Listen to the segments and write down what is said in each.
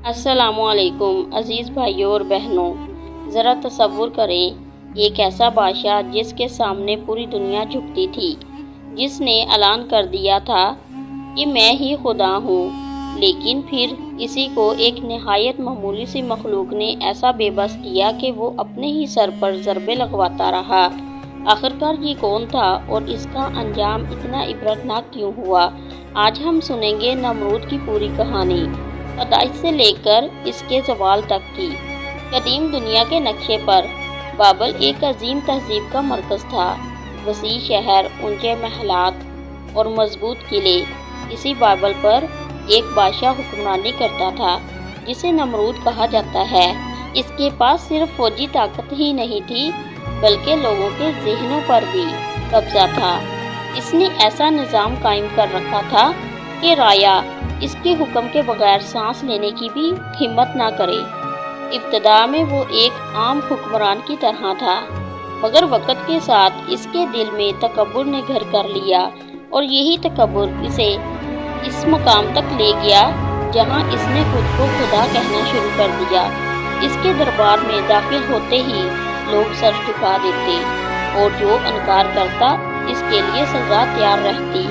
अस्सलामु अलैकुम अज़ीज़ भाइयों और बहनों, ज़रा तसव्वुर करें एक ऐसा बादशाह जिसके सामने पूरी दुनिया झुकती थी, जिसने ऐलान कर दिया था कि मैं ही खुदा हूँ, लेकिन फिर इसी को एक नहायत मामूली सी मखलूक ने ऐसा बेबस किया कि वो अपने ही सर पर ज़रबे लगवाता रहा। आखिरकार ये कौन था और इसका अंजाम इतना इबरतनाक क्यों हुआ? आज हम सुनेंगे नमरूद की पूरी कहानी, पैदाइश से लेकर इसके ज़वाल तक की। कदीम दुनिया के नक्शे पर बाबल एक अजीम तहजीब का मरकज़ था। वसी शहर, ऊंचे महलात और मजबूत किले। इसी बाबल पर एक बादशाह हुक्मरानी करता था जिसे नमरूद कहा जाता है। इसके पास सिर्फ फौजी ताकत ही नहीं थी बल्कि लोगों के ज़हनों पर भी कब्जा था। इसने ऐसा निज़ाम कायम कर रखा था कि राया इसके हुक्म के बगैर सांस लेने की भी हिम्मत ना करे। इब्तदा में वो एक आम हुक्मरान की तरह था, मगर वक़्त के साथ इसके दिल में तकब्बुर ने घर कर लिया और यही तकब्बुर इसे इस मकाम तक ले गया जहां इसने खुद को खुदा कहना शुरू कर दिया। इसके दरबार में दाखिल होते ही लोग सर झुका देते और जो इनकार करता इसके लिए सज़ा तैयार रहती।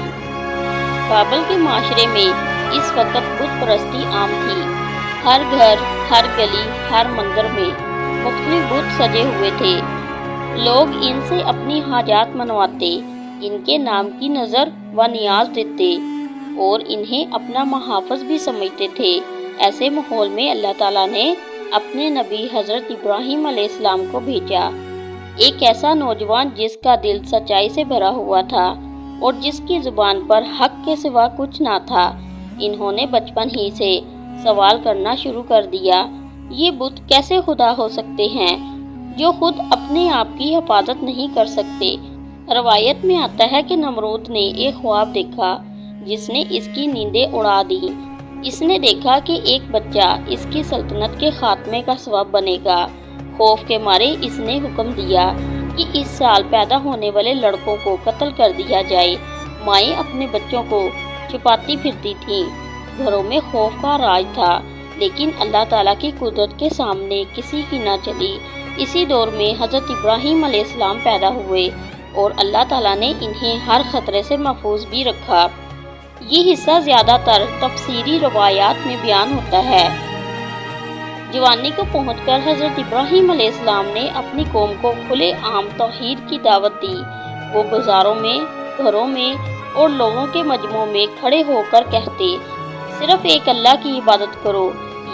बाबल के माशरे में इस वक्त बुत परस्ती आम थी। हर घर, हर गली, हर मंदिर में मुख्तलिफ बुत सजे हुए थे। लोग इनसे अपनी हाजात मनवाते, इनके नाम की नज़र व नियाज देते और इन्हें अपना मुहाफ़िज़ भी समझते थे। ऐसे माहौल में अल्लाह ताला ने अपने नबी हज़रत इब्राहीम अलैहिस्सलाम को भेजा, एक ऐसा नौजवान जिसका दिल सच्चाई से भरा हुआ था और जिसकी ज़ुबान पर हक के सिवा कुछ ना था। इन्होंने बचपन ही से सवाल करना शुरू कर दिया, ये बुत कैसे खुदा हो सकते हैं जो खुद अपने आप की हिफाजत नहीं कर सकते। रवायत में आता है कि नमरूद ने एक ख्वाब देखा जिसने इसकी नींदें उड़ा दी। इसने देखा कि एक बच्चा इसकी सल्तनत के खात्मे का सबब बनेगा। खौफ के मारे इसने हुक्म दिया कि इस साल पैदा होने वाले लड़कों को कत्ल कर दिया जाए। माएँ अपने बच्चों को छिपाती फिरती थीं। घरों में खौफ का राज था, लेकिन अल्लाह ताला की कुदरत के सामने किसी की ना चली। इसी दौर में हज़रत इब्राहीम अलैहिस्सलाम पैदा हुए और अल्लाह ताला ने इन्हें हर खतरे से महफूज भी रखा। ये हिस्सा ज़्यादातर तफसीरी रवायात में बयान होता है। जवानी को पहुंचकर हज़रत इब्राहीम अलैहिस्सलाम ने अपनी कौम को खुले आम तौहीद की दावत दी। वो बाज़ारों में, घरों में और लोगों के मजमों में खड़े होकर कहते, सिर्फ एक अल्लाह की इबादत करो,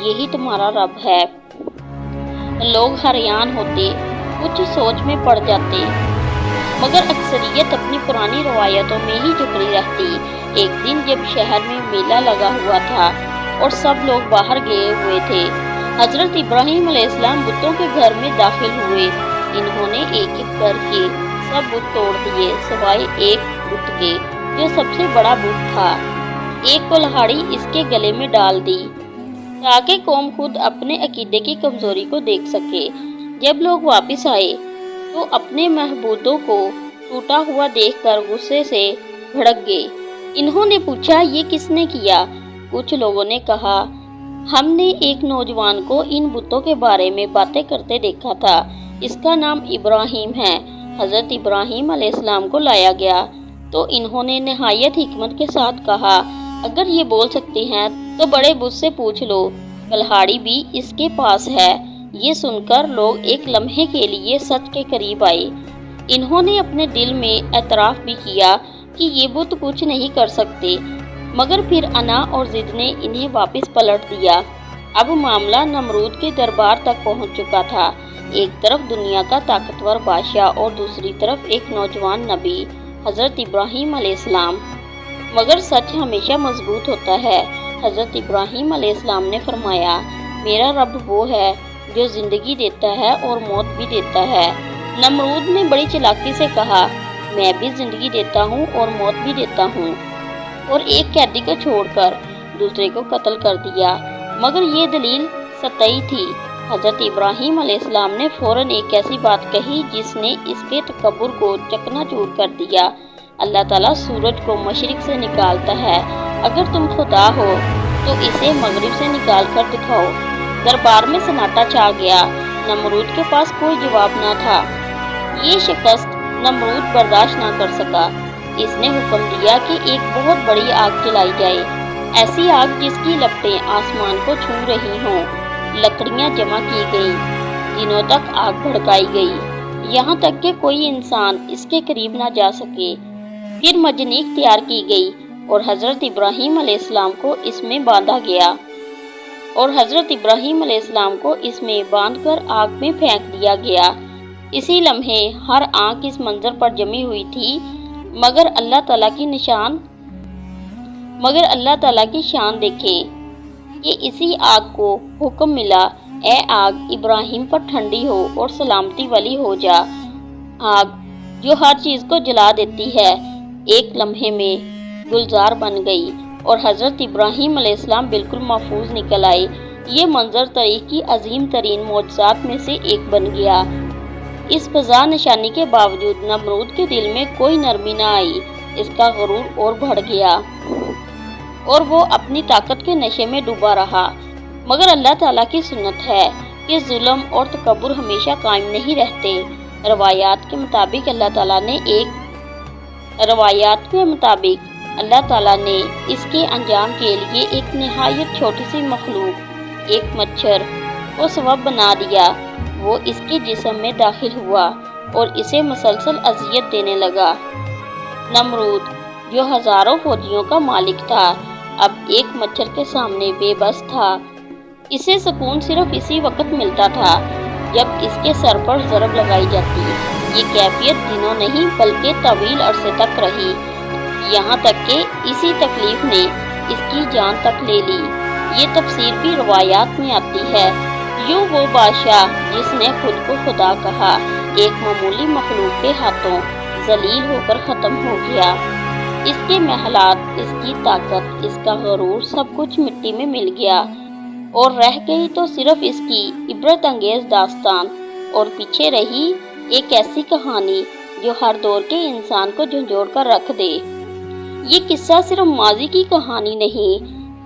यही तुम्हारा रब है। लोग हैरान होते, कुछ सोच में पड़ जाते, मगर अक्सरियत अपनी पुरानी रवायतों में ही जकड़ी रहती। एक दिन जब शहर में मेला लगा हुआ था और सब लोग बाहर गए हुए थे, हज़रत इब्राहीम अलैहिस्सलाम बुतों के घर में दाखिल हुए। इन्होंने एक एक करके सब बुत तोड़ दिए सिवाय एक बुत के जो सबसे बड़ा बुत था। एक कुल्हाड़ी इसके गले में डाल दी ताकि कौम खुद अपने अकीदे की कमजोरी को देख सके। जब लोग वापस आए तो अपने महबूदों को टूटा हुआ देखकर गुस्से से भड़क गए। इन्होंने पूछा, ये किसने किया? कुछ लोगों ने कहा, हमने एक नौजवान को इन बुतों के बारे में बातें करते देखा था, इसका नाम इब्राहीम है। हज़रत इब्राहीम अलैहिस्सलाम को लाया गया तो इन्होंने नहायत हिकमत के साथ कहा, अगर ये बोल सकते हैं तो बड़े बुत से पूछ लो, कुल्हाड़ी भी इसके पास है। ये सुनकर लोग एक लम्हे के लिए सच के करीब आए। इन्होंने अपने दिल में एतराफ़ भी किया कि ये बुत कुछ नहीं कर सकते, मगर फिर अना और ज़िद ने इन्हें वापस पलट दिया। अब मामला नमरूद के दरबार तक पहुंच चुका था। एक तरफ दुनिया का ताकतवर बादशाह और दूसरी तरफ एक नौजवान नबी हज़रत इब्राहीम अलैहिस्सलाम। मगर सच हमेशा मजबूत होता है। हज़रत इब्राहीम अलैहिस्सलाम ने फरमाया, मेरा रब वो है जो ज़िंदगी देता है और मौत भी देता है। नमरूद ने बड़ी चालाकी से कहा, मैं भी ज़िंदगी देता हूँ और मौत भी देता हूँ, और एक कैदी को छोड़कर दूसरे को कत्ल कर दिया। मगर ये दलील सतही थी। हज़रत इब्राहीम अलैहिस्सलाम ने फ़ौरन एक ऐसी बात कही जिसने इसके तकब्बुर को चकनाचूर कर दिया। अल्लाह ताला सूरज को मशरिक से निकालता है, अगर तुम खुदा हो तो इसे मगरिब से निकाल कर दिखाओ। दरबार में सन्नाटा छा गया। नमरूद के पास कोई जवाब न था। ये शिकस्त नमरूद बर्दाश्त न कर सका। इसने हुक्म दिया कि एक बहुत बड़ी आग जलाई जाए, ऐसी आग जिसकी लपटें आसमान को छू रही हों। लकड़ियां जमा की गईं, दिनों तक आग भड़काई गई, यहाँ तक कि कोई इंसान इसके करीब न जा सके। फिर मजनीक तैयार की गई और हज़रत इब्राहीम अलैहिस्सलाम को इसमें बांधा गया और हज़रत इब्राहीम अलैहिस्सलाम को इसमें बांधकर आग में फेंक दिया गया। इसी लम्हे हर आंख इस मंजर पर जमी हुई थी, मगर अल्लाह ताला की शान देखें कि इसी आग को हुक्म मिला, ए आग इब्राहीम पर ठंडी हो और सलामती वाली हो जा। आग जो हर चीज़ को जला देती है, एक लम्हे में गुलजार बन गई और हज़रत इब्राहीम अलैहिस्सलाम बिल्कुल महफूज निकल आए। ये मंजर तारीख की अजीम तरीन मौजज़ात में से एक बन गया। इस फज़ा निशानी के बावजूद नमरूद के दिल में कोई नरमी न आई। इसका गुरूर और बढ़ गया और वो अपनी ताकत के नशे में डूबा रहा। मगर अल्लाह ताला की सुन्नत है कि जुल्म और तकब्बुर हमेशा कायम नहीं रहते। रवायात के मुताबिक अल्लाह ताला ने इसके अंजाम के लिए एक निहायत छोटी सी मखलूक, एक मच्छर को सबब बना दिया। वो इसके जिस्म में दाखिल हुआ और इसे मुसलसल अजियत देने लगा। नमरूद जो हजारों फौजियों का मालिक था, अब एक मच्छर के सामने बेबस था। इसे सुकून सिर्फ इसी वक्त मिलता था जब इसके सर पर ज़रब लगाई जाती। ये कैफियत दिनों नहीं बल्कि तवील अरसे तक रही, यहाँ तक कि इसी तकलीफ ने इसकी जान तक ले ली। ये तफसीर भी रवायात में आती है। यूँ वो बादशाह जिसने खुद को खुदा कहा, एक मामूली मखलूक के हाथों जलील होकर ख़त्म हो गया। इसके महलात, इसकी ताकत, इसका गुरूर सब कुछ मिट्टी में मिल गया और रह गई तो सिर्फ इसकी इबरत अंगेज़ दास्तान और पीछे रही एक ऐसी कहानी जो हर दौर के इंसान को झंझोड़ कर रख दे। ये किस्सा सिर्फ माजी की कहानी नहीं,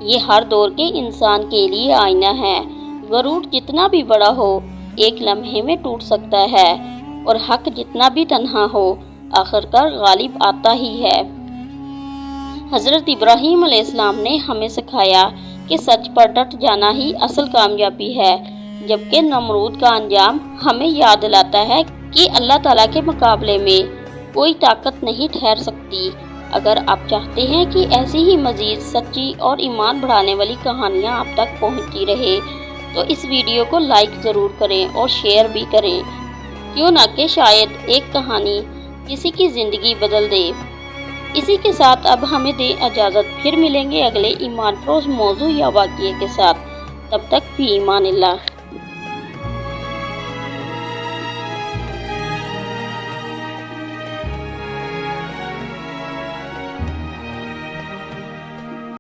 ये हर दौर के इंसान के लिए आईना है। गुरूर जितना भी बड़ा हो, एक लम्हे में टूट सकता है और हक जितना भी तन्हा हो, आखिरकार गालिब आता ही है। हज़रत इब्राहीम अलैहिस्सलाम ने हमें सिखाया कि सच पर डट जाना ही असल कामयाबी है, जबकि नमरूद का अंजाम हमें याद दिलाता है कि अल्लाह ताला के मुकाबले में कोई ताकत नहीं ठहर सकती। अगर आप चाहते हैं कि ऐसी ही मज़ीद सच्ची और ईमान बढ़ाने वाली कहानियाँ आप तक पहुँचती रहे, तो इस वीडियो को लाइक ज़रूर करें और शेयर भी करें। क्यों ना कि शायद एक कहानी किसी की ज़िंदगी बदल दे। इसी के साथ अब हमें दे इजाज़त, फिर मिलेंगे अगले ईमान फरोज़ मौजू या वाक़ये के साथ। तब तक फ़ी ईमानिल्लाह।